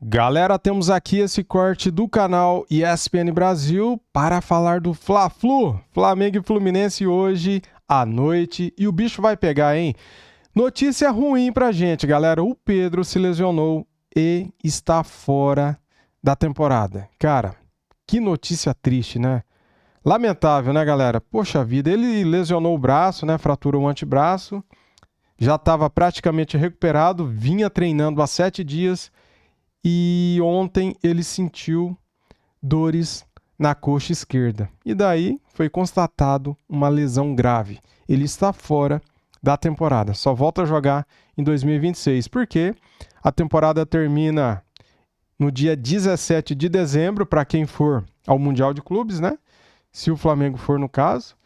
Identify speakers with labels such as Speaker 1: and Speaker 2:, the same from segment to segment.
Speaker 1: Galera, temos aqui esse corte do canal ESPN Brasil para falar do Fla-Flu, Flamengo e Fluminense hoje à noite. E o bicho vai pegar, hein? Notícia ruim pra gente, galera. O Pedro se lesionou e está fora da temporada. Cara, que notícia triste, né? Lamentável, né, galera? Poxa vida, ele lesionou o braço, né? Fraturou o antebraço. Já estava praticamente recuperado, vinha treinando há 7 dias. E ontem ele sentiu dores na coxa esquerda. E daí foi constatado uma lesão grave. Ele está fora da temporada. Só volta a jogar em 2026, porque a temporada termina no dia 17 de dezembro, para quem for ao Mundial de Clubes, né? Se o Flamengo for no caso.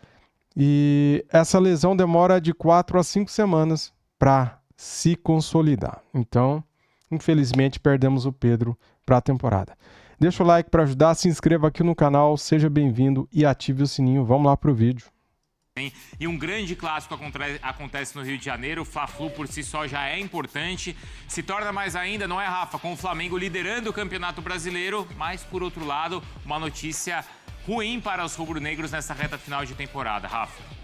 Speaker 1: E essa lesão demora de 4 a 5 semanas para se consolidar. Então, infelizmente, perdemos o Pedro para a temporada. Deixa o like para ajudar, se inscreva aqui no canal, seja bem-vindo e ative o sininho. Vamos lá para o vídeo.
Speaker 2: E um grande clássico acontece no Rio de Janeiro. O Fla-Flu por si só já é importante. Se torna mais ainda, não é, Rafa? Com o Flamengo liderando o Campeonato Brasileiro. Mas, por outro lado, uma notícia ruim para os rubro-negros nessa reta final de temporada, Rafa.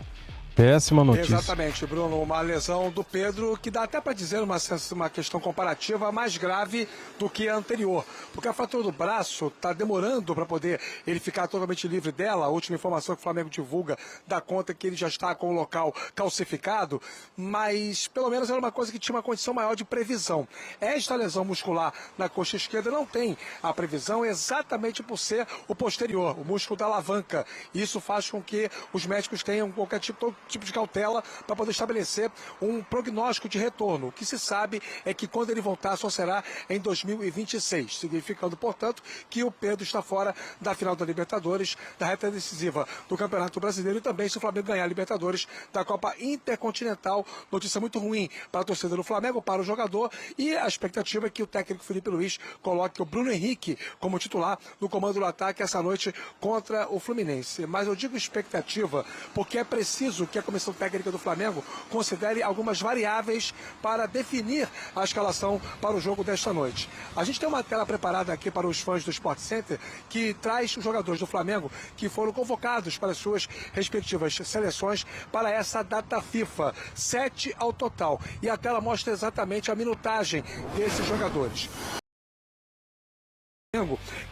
Speaker 1: Péssima notícia.
Speaker 3: Exatamente, Bruno. Uma lesão do Pedro que dá até para dizer uma questão comparativa mais grave do que a anterior. Porque a fratura do braço está demorando para poder ele ficar totalmente livre dela. A última informação que o Flamengo divulga dá conta que ele já está com o local calcificado. Mas pelo menos era uma coisa que tinha uma condição maior de previsão. Esta lesão muscular na coxa esquerda não tem a previsão exatamente por ser o posterior, o músculo da alavanca. Isso faz com que os médicos tenham qualquer tipo de cautela para poder estabelecer um prognóstico de retorno. O que se sabe é que quando ele voltar só será em 2026, significando, portanto, que o Pedro está fora da final da Libertadores, da reta decisiva do Campeonato Brasileiro e também, se o Flamengo ganhar a Libertadores, da Copa Intercontinental. Notícia muito ruim para a torcida do Flamengo, para o jogador, e a expectativa é que o técnico Felipe Luiz coloque o Bruno Henrique como titular no comando do ataque essa noite contra o Fluminense. Mas eu digo expectativa porque é preciso que a comissão técnica do Flamengo considere algumas variáveis para definir a escalação para o jogo desta noite. A gente tem uma tela preparada aqui para os fãs do Sport Center que traz os jogadores do Flamengo que foram convocados para as suas respectivas seleções para essa data FIFA, 7 ao total. E a tela mostra exatamente a minutagem desses jogadores.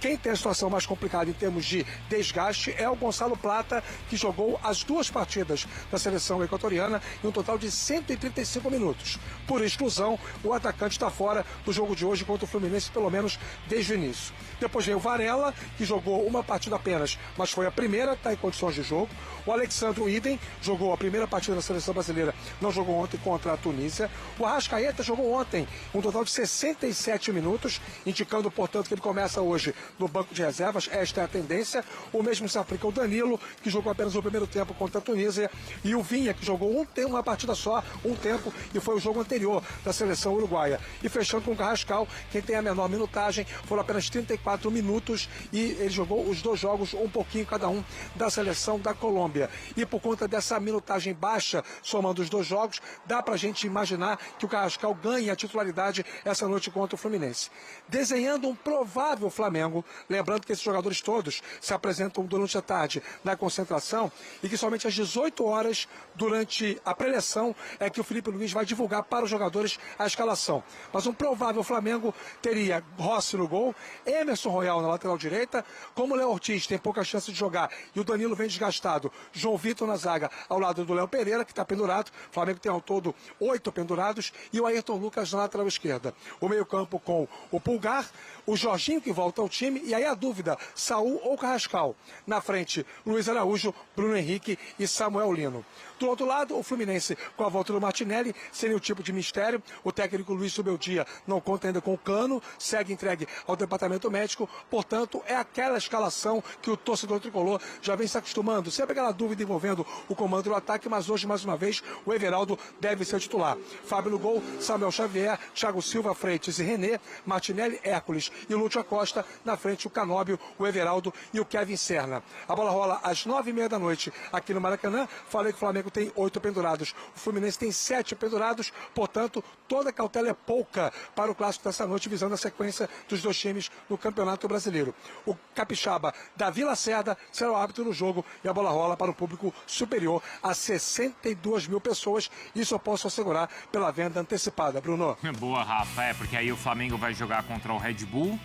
Speaker 3: Quem tem a situação mais complicada em termos de desgaste é o Gonçalo Plata, que jogou as 2 partidas da seleção equatoriana em um total de 135 minutos. Por exclusão, o atacante está fora do jogo de hoje contra o Fluminense, pelo menos desde o início. Depois veio o Varela, que jogou uma partida apenas, mas foi a primeira, está em condições de jogo. O Alexandre Idem jogou a primeira partida da seleção brasileira, não jogou ontem contra a Tunísia. O Arrascaeta jogou ontem um total de 67 minutos, indicando, portanto, que ele começa hoje no banco de reservas. Esta é a tendência. O mesmo se aplica ao Danilo, que jogou apenas o primeiro tempo contra a Tunísia, e o Vinha, que jogou uma partida só, um tempo, e foi o jogo anterior da seleção uruguaia. E fechando com o Carrascal, quem tem a menor minutagem, foram apenas 34 minutos, e ele jogou os 2 jogos, um pouquinho cada um, da seleção da Colômbia. E por conta dessa minutagem baixa, somando os 2 jogos, dá pra gente imaginar que o Carrascal ganhe a titularidade essa noite contra o Fluminense. Desenhando um provável Flamengo, lembrando que esses jogadores todos se apresentam durante a tarde na concentração e que somente às 18 horas, durante a preleção, é que o Felipe Luiz vai divulgar para os jogadores a escalação. Mas um provável Flamengo teria Rossi no gol, Emerson Royal na lateral direita, como o Léo Ortiz tem pouca chance de jogar e o Danilo vem desgastado, João Vitor na zaga ao lado do Léo Pereira, que está pendurado. O Flamengo tem ao todo 8 pendurados, e o Ayrton Lucas na lateral esquerda. O meio-campo com o Pulgar, o Jorginho, que volta ao time, e aí a dúvida, Saul ou Carrascal. Na frente, Luiz Araújo, Bruno Henrique e Samuel Lino. Do outro lado, o Fluminense, com a volta do Martinelli, seria o tipo de mistério. O técnico Luiz Subeldia não conta ainda com o Cano, segue entregue ao departamento médico. Portanto, é aquela escalação que o torcedor tricolor já vem se acostumando. Sempre aquela dúvida envolvendo o comando do ataque, mas hoje, mais uma vez, o Everaldo deve ser titular. Fábio no gol, Samuel Xavier, Thiago Silva, Freitas e René, Martinelli, Hércules e Lúcio Acosta. Costa, na frente o Canóbio, o Everaldo e o Kevin Serna. A bola rola às 9h30 da noite aqui no Maracanã. Falei que o Flamengo tem 8 pendurados, o Fluminense tem 7 pendurados, portanto, toda cautela é pouca para o clássico dessa noite, visando a sequência dos dois times no Campeonato Brasileiro. O capixaba Davi Lacerda será o árbitro do jogo e a bola rola para um público superior a 62 mil pessoas. Isso eu posso assegurar pela venda antecipada, Bruno.
Speaker 2: Boa, Rafa, porque aí o Flamengo vai jogar contra o Red Bull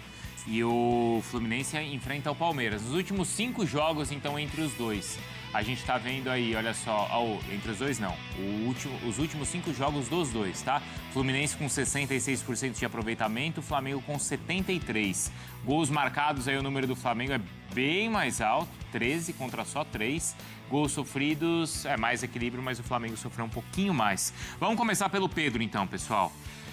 Speaker 2: e o Fluminense enfrenta o Palmeiras. Nos últimos 5 jogos, então, entre os dois, a gente tá vendo aí, olha só, entre os dois não, os últimos 5 jogos dos dois, tá? Fluminense com 66% de aproveitamento, Flamengo com 73%. Gols marcados, aí o número do Flamengo é bem mais alto, 13 contra só 3. Gols sofridos, é mais equilíbrio, mas o Flamengo sofreu um pouquinho mais. Vamos começar pelo Pedro, então, pessoal.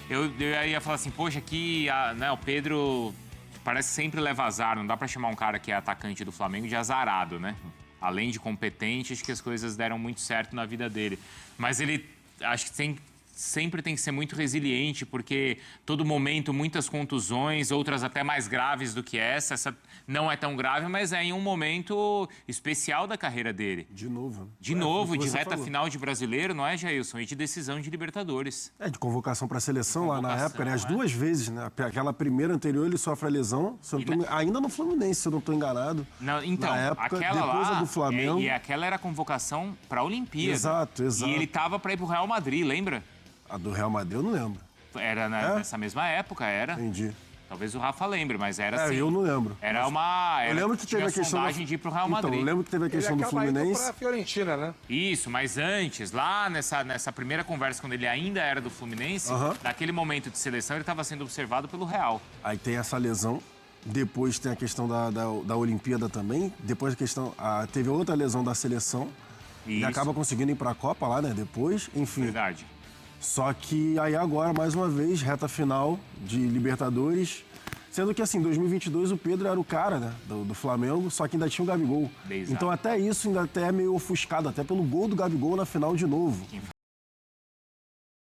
Speaker 2: Eu ia falar assim, poxa, aqui né, o Pedro parece que sempre leva azar, não dá pra chamar um cara que é atacante do Flamengo de azarado, né? Além de competente, acho que as coisas deram muito certo na vida dele. Mas ele, acho que sempre tem que ser muito resiliente, porque todo momento, muitas contusões, outras até mais graves do que essa. Essa não é tão grave, mas é em um momento especial da carreira dele.
Speaker 4: De novo. Né?
Speaker 2: De novo, de reta final de brasileiro, não é, Jailson? E de decisão de Libertadores.
Speaker 4: De convocação para a seleção lá na época, né? As 2 vezes, né? Aquela primeira anterior ele sofre a lesão, ainda no Fluminense, se eu não estou enganado.
Speaker 2: Não, então,
Speaker 4: na época,
Speaker 2: aquela
Speaker 4: depois
Speaker 2: lá,
Speaker 4: a do Flamengo.
Speaker 2: E aquela era a convocação para a Olimpíada.
Speaker 4: Exato.
Speaker 2: E ele tava para ir pro Real Madrid, lembra?
Speaker 4: A do Real Madrid eu não lembro.
Speaker 2: Era nessa mesma época, era.
Speaker 4: Entendi.
Speaker 2: Talvez o Rafa lembre, mas era assim.
Speaker 4: Eu não lembro.
Speaker 2: Eu
Speaker 4: lembro que teve a questão
Speaker 2: de ir pro Real Madrid.
Speaker 4: Então, eu lembro que teve a questão do Fluminense.
Speaker 3: Para a Fiorentina, né?
Speaker 2: Isso, mas antes, lá nessa primeira conversa, quando ele ainda era do Fluminense, naquele momento de seleção, ele estava sendo observado pelo Real.
Speaker 4: Aí tem essa lesão. Depois tem a questão da Olimpíada também. Depois a questão... teve outra lesão da seleção.
Speaker 2: Isso.
Speaker 4: E acaba conseguindo ir para a Copa lá, né? Depois, enfim.
Speaker 2: Verdade.
Speaker 4: Só que aí agora, mais uma vez, reta final de Libertadores. Sendo que, assim, em 2022 o Pedro era o cara, né, do Flamengo, só que ainda tinha o Gabigol.
Speaker 2: Exato.
Speaker 4: Então até isso ainda até é meio ofuscado, até pelo gol do Gabigol na final de novo. Ele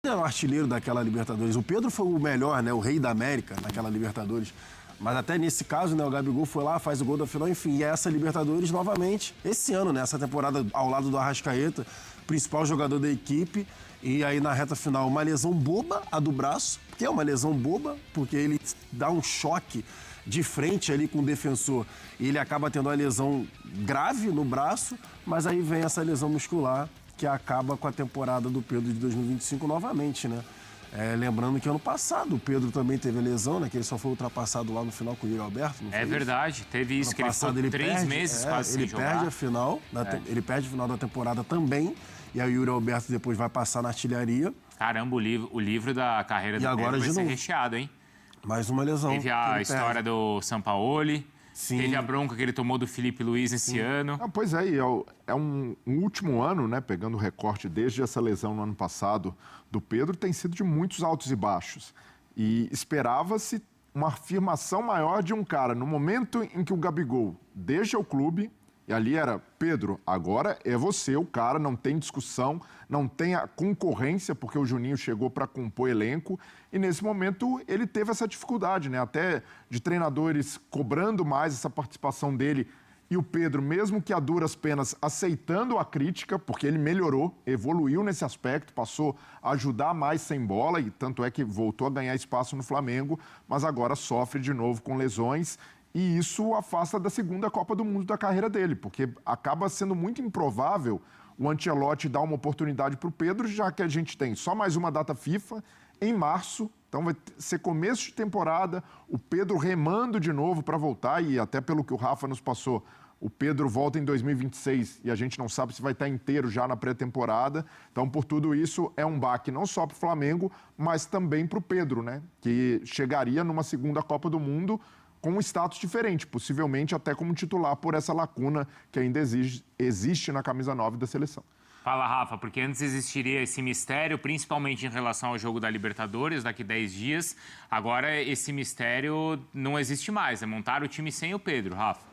Speaker 4: era o artilheiro daquela Libertadores. O Pedro foi o melhor, né, o rei da América naquela Libertadores. Mas até nesse caso, né, o Gabigol foi lá, faz o gol da final, enfim. E é essa Libertadores novamente, esse ano, né, essa temporada ao lado do Arrascaeta, principal jogador da equipe. E aí na reta final, uma lesão boba, a do braço, que é uma lesão boba, porque ele dá um choque de frente ali com o defensor e ele acaba tendo uma lesão grave no braço, mas aí vem essa lesão muscular que acaba com a temporada do Pedro de 2025 novamente, né? Lembrando que ano passado o Pedro também teve a lesão, né? Que ele só foi ultrapassado lá no final com o Yuri Alberto. Não foi
Speaker 2: verdade, teve isso, que ele ficou 3 meses quase sem jogar.
Speaker 4: Ele perde a final da temporada também. E aí o Yuri Alberto depois vai passar na artilharia.
Speaker 2: Caramba, o livro da carreira do Pedro vai ser recheado, hein?
Speaker 4: Mais uma lesão.
Speaker 2: Teve a história do Sampaoli.
Speaker 4: Sim.
Speaker 2: Teve a bronca que ele tomou do Felipe Luiz esse ano.
Speaker 5: Pois é, é um último ano, né? Pegando o recorte desde essa lesão no ano passado do Pedro, tem sido de muitos altos e baixos. E esperava-se uma afirmação maior de um cara. No momento em que o Gabigol deixa o clube, e ali era, Pedro, agora é você o cara, não tem discussão, não tem a concorrência, porque o Juninho chegou para compor elenco. E nesse momento ele teve essa dificuldade, né? Até de treinadores cobrando mais essa participação dele. E o Pedro, mesmo que a duras penas, aceitando a crítica, porque ele melhorou, evoluiu nesse aspecto, passou a ajudar mais sem bola, e tanto é que voltou a ganhar espaço no Flamengo, mas agora sofre de novo com lesões. E isso afasta da segunda Copa do Mundo da carreira dele, porque acaba sendo muito improvável o Ancelotti dar uma oportunidade para o Pedro, já que a gente tem só mais uma data FIFA em março. Então vai ser começo de temporada, o Pedro remando de novo para voltar, e até pelo que o Rafa nos passou, o Pedro volta em 2026 e a gente não sabe se vai estar inteiro já na pré-temporada. Então, por tudo isso, é um baque não só para o Flamengo, mas também para o Pedro, né? Que chegaria numa segunda Copa do Mundo com um status diferente, possivelmente até como titular por essa lacuna que ainda existe na camisa 9 da seleção.
Speaker 2: Fala, Rafa, porque antes existiria esse mistério, principalmente em relação ao jogo da Libertadores, daqui 10 dias. Agora esse mistério não existe mais, é montar o time sem o Pedro, Rafa.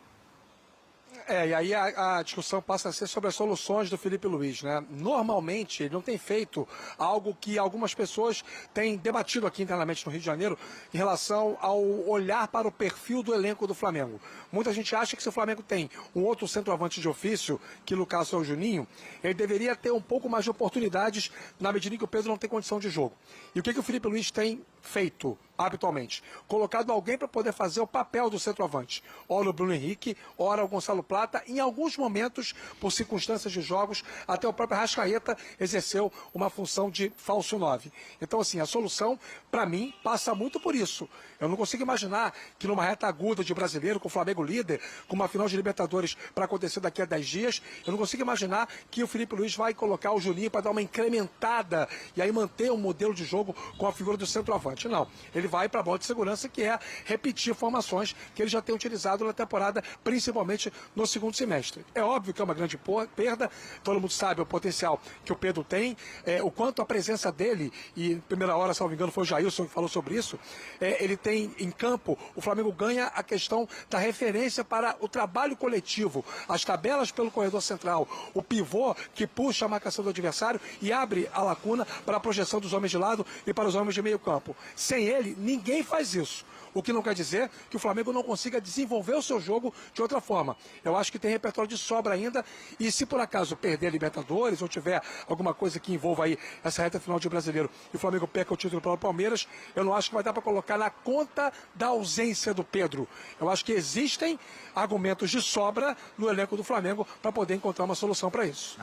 Speaker 3: E aí a discussão passa a ser sobre as soluções do Felipe Luiz, né? Normalmente, ele não tem feito algo que algumas pessoas têm debatido aqui internamente no Rio de Janeiro em relação ao olhar para o perfil do elenco do Flamengo. Muita gente acha que se o Flamengo tem um outro centroavante de ofício, que no caso é o Juninho, ele deveria ter um pouco mais de oportunidades na medida em que o Pedro não tem condição de jogo. E o que o Felipe Luiz tem feito habitualmente? Colocado alguém para poder fazer o papel do centroavante. Ora o Bruno Henrique, ora o Gonçalo Plata. Em alguns momentos, por circunstâncias de jogos, até o próprio Arrascaeta exerceu uma função de falso 9. Então, assim, a solução, para mim, passa muito por isso. Eu não consigo imaginar que numa reta aguda de brasileiro, com o Flamengo líder, com uma final de Libertadores para acontecer daqui a 10 dias, eu não consigo imaginar que o Felipe Luiz vai colocar o Juninho para dar uma incrementada e aí manter um modelo de jogo com a figura do centroavante. Não. Ele vai para a bola de segurança, que é repetir formações que ele já tem utilizado na temporada, principalmente no segundo semestre. É óbvio que é uma grande perda, todo mundo sabe o potencial que o Pedro tem, o quanto a presença dele, e em primeira hora, se não me engano, foi o Jailson que falou sobre isso, ele tem em campo, o Flamengo ganha a questão da referência para o trabalho coletivo, as tabelas pelo corredor central, o pivô que puxa a marcação do adversário e abre a lacuna para a projeção dos homens de lado e para os homens de meio campo. Sem ele, ninguém faz isso. O que não quer dizer que o Flamengo não consiga desenvolver o seu jogo de outra forma. Eu acho que tem repertório de sobra ainda, e se por acaso perder a Libertadores ou tiver alguma coisa que envolva aí essa reta final de brasileiro e o Flamengo perca o título para o Palmeiras, eu não acho que vai dar para colocar na conta da ausência do Pedro. Eu acho que existem argumentos de sobra no elenco do Flamengo para poder encontrar uma solução para isso.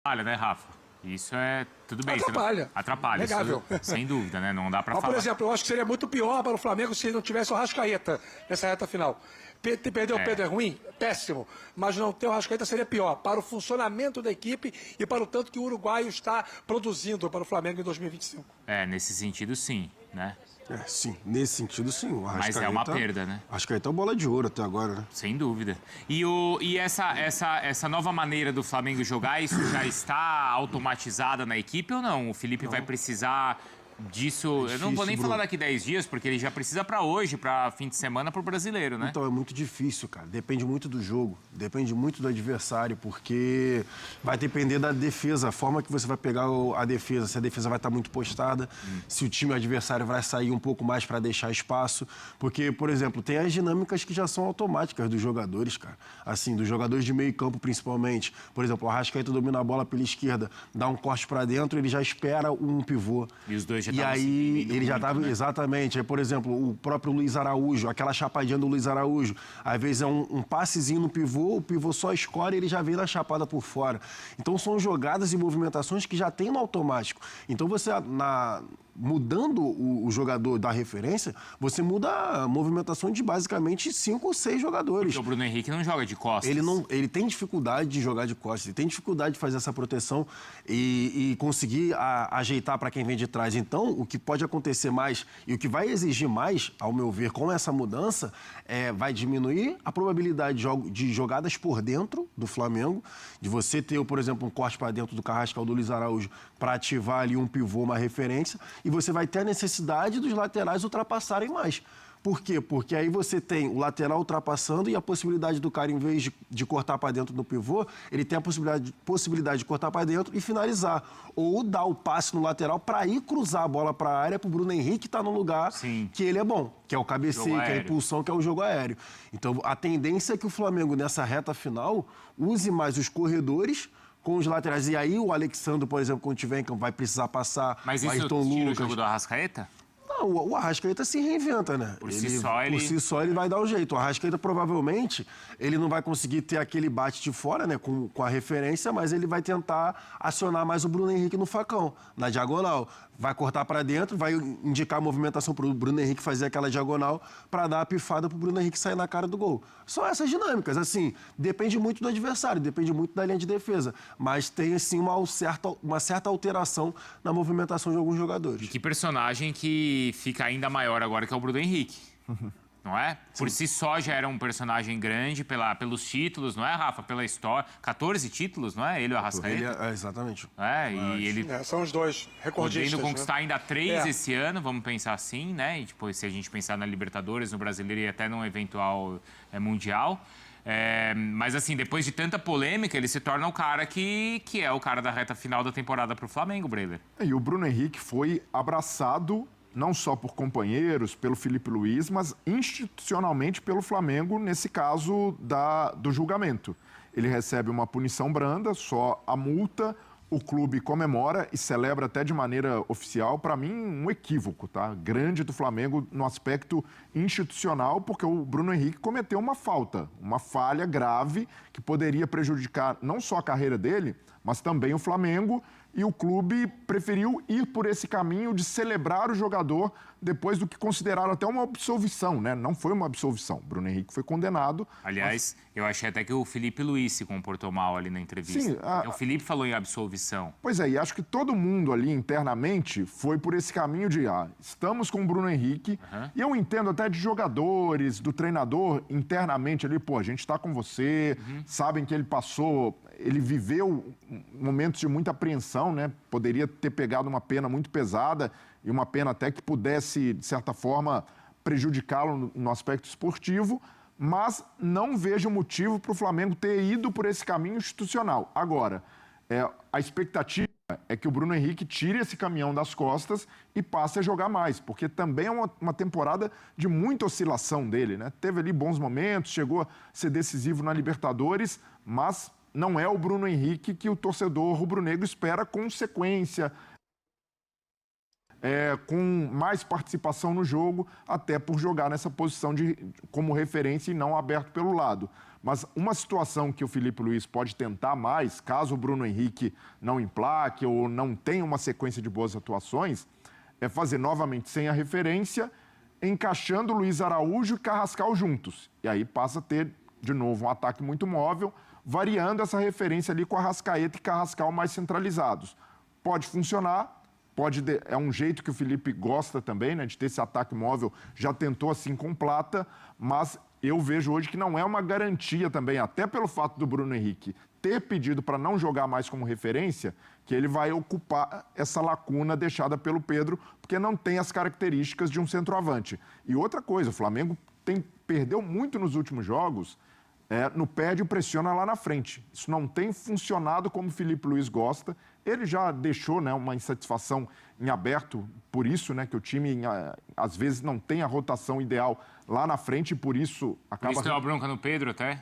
Speaker 2: Olha, né, Rafa? Isso é tudo bem.
Speaker 3: Atrapalha.
Speaker 2: Atrapalha,
Speaker 3: Negável.
Speaker 2: Isso, sem dúvida, né? Não dá pra falar.
Speaker 3: Por exemplo, eu acho que seria muito pior para o Flamengo se não tivesse o Arrascaeta nessa reta final. Perder o Pedro é ruim? Péssimo. Mas não ter o Arrascaeta seria pior para o funcionamento da equipe e para o tanto que o uruguaio está produzindo para o Flamengo em 2025.
Speaker 2: Nesse sentido, sim, né?
Speaker 4: Sim, nesse sentido, sim. O
Speaker 2: Mas é uma perda, né?
Speaker 4: Arrascaeta é bola de ouro até agora, né?
Speaker 2: Sem dúvida. E essa nova maneira do Flamengo jogar, isso já está automatizada na equipe ou não? O Felipe vai precisar disso...
Speaker 4: difícil,
Speaker 2: eu não vou nem
Speaker 4: Bruno.
Speaker 2: falar daqui 10 dias, porque ele já precisa para hoje, para fim de semana, para o brasileiro, né?
Speaker 4: Então, é muito difícil, cara. Depende muito do jogo, depende muito do adversário, porque vai depender da defesa, a forma que você vai pegar a defesa, se a defesa vai estar muito postada, se o time adversário vai sair um pouco mais para deixar espaço, porque, por exemplo, tem as dinâmicas que já são automáticas dos jogadores, cara. Assim, dos jogadores de meio campo, principalmente. Por exemplo, o Arrascaeta domina a bola pela esquerda, dá um corte para dentro, ele já espera um pivô.
Speaker 2: E os dois já
Speaker 4: E aí, ele já estava,
Speaker 2: né?
Speaker 4: exatamente. Aí, por exemplo, o próprio Luiz Araújo, aquela chapadinha do Luiz Araújo. Às vezes é um passezinho no pivô, o pivô só escolhe e ele já vem na chapada por fora. Então, são jogadas e movimentações que já tem no automático. Então, você, mudando o jogador da referência, você muda a movimentação de basicamente 5 ou 6 jogadores.
Speaker 2: Porque o Bruno Henrique não joga de costas.
Speaker 4: Ele tem dificuldade de jogar de costas, ele tem dificuldade de fazer essa proteção e conseguir ajeitar para quem vem de trás. Então, o que pode acontecer mais e o que vai exigir mais, ao meu ver, com essa mudança, vai diminuir a probabilidade de jogadas por dentro do Flamengo, de você ter, por exemplo, um corte para dentro do Carrascal ou do Luiz Araújo para ativar ali um pivô, uma referência, e você vai ter a necessidade dos laterais ultrapassarem mais. Por quê? Porque aí você tem o lateral ultrapassando e a possibilidade do cara, em vez de cortar para dentro no pivô, ele tem a possibilidade de cortar para dentro e finalizar. Ou dar o passe no lateral para ir cruzar a bola para a área para o Bruno Henrique estar no lugar que ele é bom, que é o cabeceio, que é a impulsão, que é o jogo aéreo. Então, a tendência é que o Flamengo, nessa reta final, use mais os corredores com os laterais. E aí o Alexandre, por exemplo, quando tiver em campo, vai precisar passar.
Speaker 2: Mas isso tira o jogo do Arrascaeta?
Speaker 4: Não, o Arrascaeta se reinventa, né?
Speaker 2: Por si só
Speaker 4: ele vai dar um jeito. O Arrascaeta, provavelmente, ele não vai conseguir ter aquele bate de fora, né, com a referência, mas ele vai tentar acionar mais o Bruno Henrique no facão, na diagonal. Vai cortar para dentro, vai indicar a movimentação para o Bruno Henrique fazer aquela diagonal para dar a pifada para o Bruno Henrique sair na cara do gol. São essas dinâmicas, assim, depende muito do adversário, depende muito da linha de defesa, mas tem, assim, uma certa alteração na movimentação de alguns jogadores.
Speaker 2: E que personagem que fica ainda maior agora, que é o Bruno Henrique. Não é? Por si só já era um personagem grande pelos títulos, não é, Rafa? Pela história. 14 títulos, não é? Ele e o Arrascaeta.
Speaker 4: Exatamente.
Speaker 2: E ele...
Speaker 3: são os dois recordistas.
Speaker 2: Podendo conquistar ainda 3
Speaker 3: É.
Speaker 2: esse ano, vamos pensar assim, né? E depois, se a gente pensar na Libertadores, no Brasileiro e até num eventual Mundial. Mas assim, depois de tanta polêmica, ele se torna o cara que é o cara da reta final da temporada para o Flamengo, Breler.
Speaker 5: E o Bruno Henrique foi abraçado não só por companheiros, pelo Felipe Luiz, mas institucionalmente pelo Flamengo, nesse caso do julgamento. Ele recebe uma punição branda, só a multa, o clube comemora e celebra até de maneira oficial. Para mim, um equívoco, tá? Grande do Flamengo no aspecto institucional, porque o Bruno Henrique cometeu uma falta, uma falha grave que poderia prejudicar não só a carreira dele, mas também o Flamengo. E o clube preferiu ir por esse caminho de celebrar o jogador depois do que consideraram até uma absolvição, né? Não foi uma absolvição. Bruno Henrique foi condenado.
Speaker 2: Aliás, eu achei até que o Felipe Luiz se comportou mal ali na entrevista.
Speaker 5: Sim,
Speaker 2: O Felipe falou em absolvição.
Speaker 5: Pois é, e acho que todo mundo ali internamente foi por esse caminho de estamos com o Bruno Henrique. E eu entendo até de jogadores, do treinador internamente ali, a gente está com você, sabem que ele viveu momentos de muita apreensão, né? Poderia ter pegado uma pena muito pesada e uma pena até que pudesse, de certa forma, prejudicá-lo no aspecto esportivo, mas não vejo motivo para o Flamengo ter ido por esse caminho institucional. Agora, a expectativa é que o Bruno Henrique tire esse caminhão das costas e passe a jogar mais, porque também é uma temporada de muita oscilação dele, né? Teve ali bons momentos, chegou a ser decisivo na Libertadores, mas não é o Bruno Henrique que o torcedor rubro-negro espera com sequência, com mais participação no jogo, até por jogar nessa posição como referência e não aberto pelo lado. Mas uma situação que o Felipe Luiz pode tentar mais, caso o Bruno Henrique não emplaque ou não tenha uma sequência de boas atuações, é fazer novamente sem a referência, encaixando Luiz Araújo e Carrascal juntos. E aí passa a ter, de novo, um ataque muito móvel, variando essa referência ali com Arrascaeta e Carrascal mais centralizados. Pode funcionar, é um jeito que o Felipe gosta também, né, de ter esse ataque móvel, já tentou assim com Plata, mas eu vejo hoje que não é uma garantia também, até pelo fato do Bruno Henrique ter pedido para não jogar mais como referência, que ele vai ocupar essa lacuna deixada pelo Pedro, porque não tem as características de um centroavante. E outra coisa, o Flamengo perdeu muito nos últimos jogos, no perde e pressiona lá na frente. Isso não tem funcionado como o Felipe Luiz gosta. Ele já deixou, né, uma insatisfação em aberto por isso, né, que o time às vezes não tem a rotação ideal lá na frente e por isso acaba...
Speaker 2: Por isso deu uma bronca no Pedro até?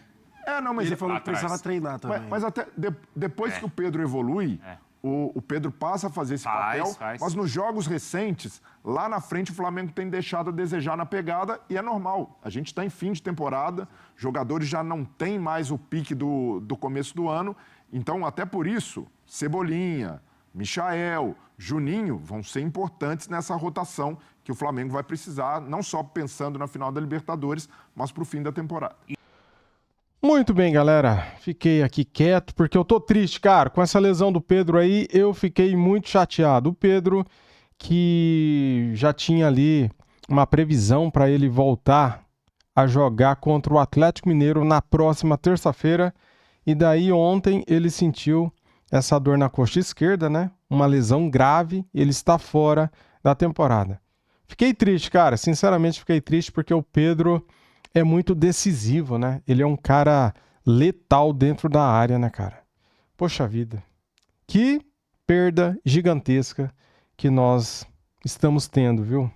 Speaker 4: Mas ele falou que precisava treinar também.
Speaker 5: Mas até depois que o Pedro evolui... O Pedro passa a fazer esse papel, mas nos jogos recentes, lá na frente o Flamengo tem deixado a desejar na pegada e é normal. A gente está em fim de temporada, jogadores já não têm mais o pique do começo do ano, então até por isso, Cebolinha, Michael, Juninho vão ser importantes nessa rotação que o Flamengo vai precisar, não só pensando na final da Libertadores, mas para o fim da temporada.
Speaker 1: Muito bem, galera. Fiquei aqui quieto porque eu tô triste, cara. Com essa lesão do Pedro aí, eu fiquei muito chateado. O Pedro, que já tinha ali uma previsão para ele voltar a jogar contra o Atlético Mineiro na próxima terça-feira. E daí ontem ele sentiu essa dor na coxa esquerda, né? Uma lesão grave. Ele está fora da temporada. Fiquei triste, cara. Sinceramente, fiquei triste porque o Pedro... é muito decisivo, né? Ele é um cara letal dentro da área, né, cara? Poxa vida. Que perda gigantesca que nós estamos tendo, viu?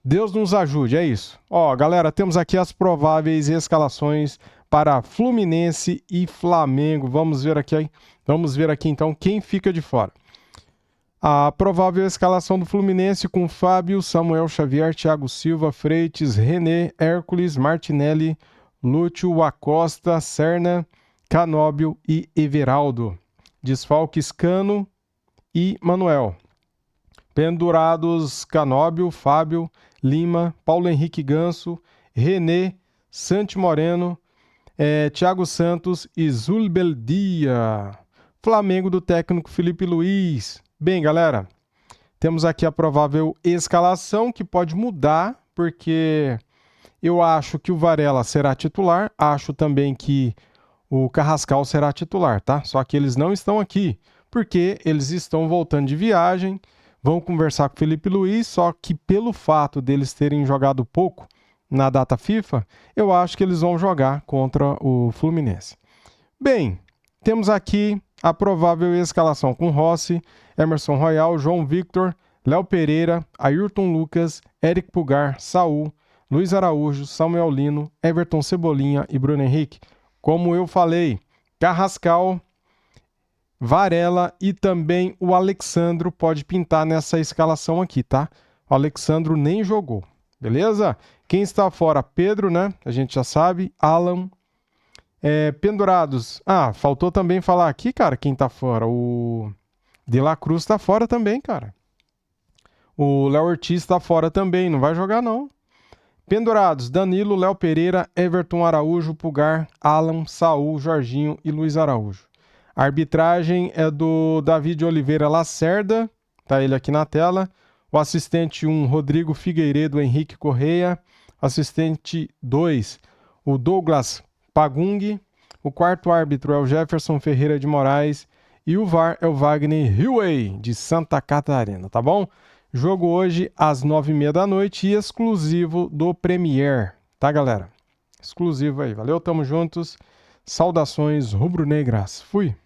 Speaker 1: Deus nos ajude, é isso. Ó, galera, temos aqui as prováveis escalações para Fluminense e Flamengo. Vamos ver aqui então quem fica de fora. A provável escalação do Fluminense com Fábio, Samuel Xavier, Thiago Silva, Freitas, René, Hércules, Martinelli, Lúcio, Acosta, Serna, Canóbio e Everaldo. Desfalques Cano e Manuel. Pendurados Canóbio, Fábio, Lima, Paulo Henrique Ganso, René, Santi Moreno, Thiago Santos e Zulbeldia. Flamengo do técnico Felipe Luiz. Bem, galera, temos aqui a provável escalação que pode mudar, porque eu acho que o Varela será titular, acho também que o Carrascal será titular, tá? Só que eles não estão aqui, porque eles estão voltando de viagem, vão conversar com o Felipe Luiz, só que pelo fato deles terem jogado pouco na data FIFA, eu acho que eles vão jogar contra o Fluminense. Bem, temos aqui a provável escalação com Rossi, Emerson Royal, João Victor, Léo Pereira, Ayrton Lucas, Eric Pulgar, Saul, Luiz Araújo, Samuel Lino, Everton Cebolinha e Bruno Henrique. Como eu falei, Carrascal, Varela e também o Alexandro pode pintar nessa escalação aqui, tá? O Alexandro nem jogou, beleza? Quem está fora? Pedro, né? A gente já sabe. Alan. Pendurados. Ah, faltou também falar aqui, cara, quem tá fora. O De La Cruz tá fora também, cara. O Léo Ortiz tá fora também, não vai jogar não. Pendurados, Danilo, Léo Pereira, Everton Araújo, Pulgar, Alan, Saul, Jorginho e Luiz Araújo. A arbitragem é do David Oliveira Lacerda, tá ele aqui na tela. O assistente 1, Rodrigo Figueiredo Henrique Correia. Assistente 2, o Douglas Pagung. O quarto árbitro é o Jefferson Ferreira de Moraes. E o VAR é o Wagner Hillway, de Santa Catarina, tá bom? Jogo hoje às 9h30 da noite e exclusivo do Premier, tá, galera? Exclusivo aí. Valeu, tamo juntos. Saudações rubro-negras. Fui!